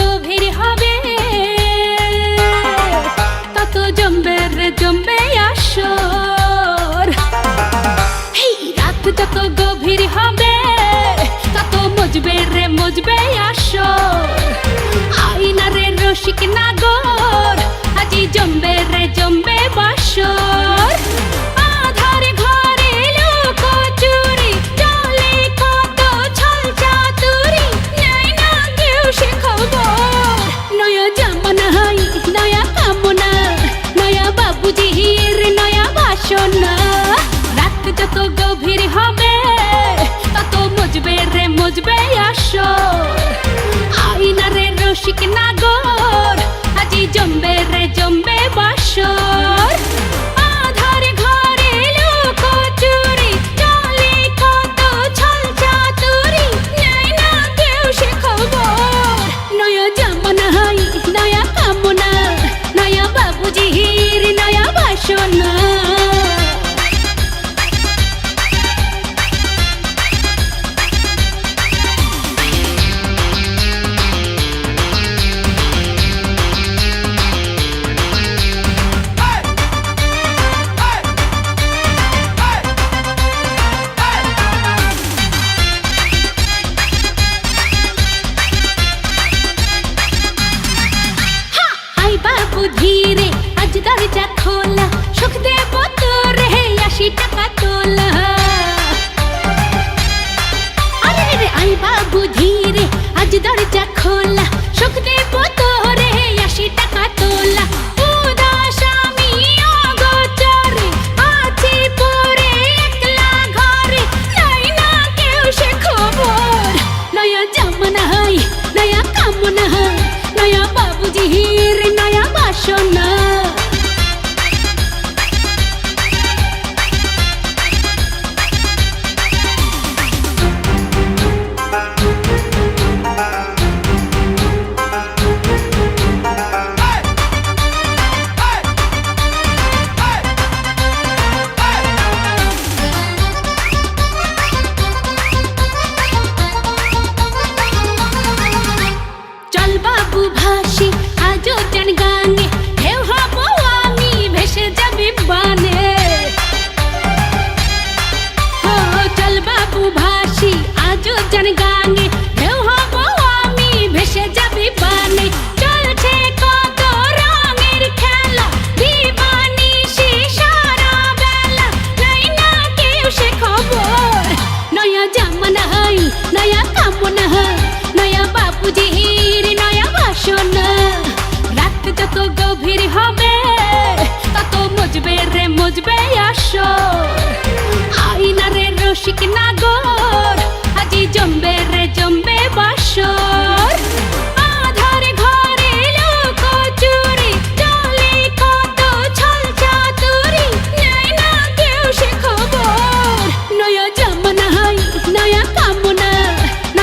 গভীর হবে তত জমবে রে জমবে আসর। এই রাত যত গভীর হবে তত মজবে রে মজবে আসর। আইনা রে রসিক নাগর আজি জমবে রে জমবে বাসর। আধার ঘরে লোক চুরি চলে কত ছল চাতুরি নেই না কেউ সে খবর। নয়া জামানা হাই নয়া কামনা নয়া বাবুজির নয়া বাসনা। রাত যত গভীর হবে তত মজবে রে মজবে আসর। আইনা রে রসিক নাগর আজি জমবে রে জমবে বাসর। আধার ঘরে লোক চুরি চলে কত ছল চাতুরি নেই না কেউ সে খবর। নয়া জামানা হাই নয়া কামনা নয়া বাবুজির নয়া বাসনা। বাবু ধীরে আজ দরজা খোলা সুখ দেব তোরে 80 টাকা তোলা। আরে রে আই বাবু ধীরে আজ দরজা খোলা সুখ দেব তোরে 80 টাকা তোলা। উদাস আমি অগোচরে আছি পরে একলা ঘরে নাই না কেউ সে খবর। নয়া জামানা হাই নয়া কামনা নয়া বাবুজির নয়া বাসনা। চল বাবু ভাসি আজও জান গানে ঢেউ হব আমি ভেসে যাবি বানে। ও চল বাবু ভাসি আজও জান গানে ঢেউ হব আমি ভেসে যাবি বানে। চলছে কত রঙের খেলা দিবানিশি সারা বেলা নাই না কেউ সে খবর। নয়া জামানা হাই নয়া কামনা নয়া বাবুজির নয়া বাসনা। রাত যত গভীর হবে তত মজবে রে মজবে আসর। আইনা রে রসিক নাগর আজি জমবে রে জমবে বাসর।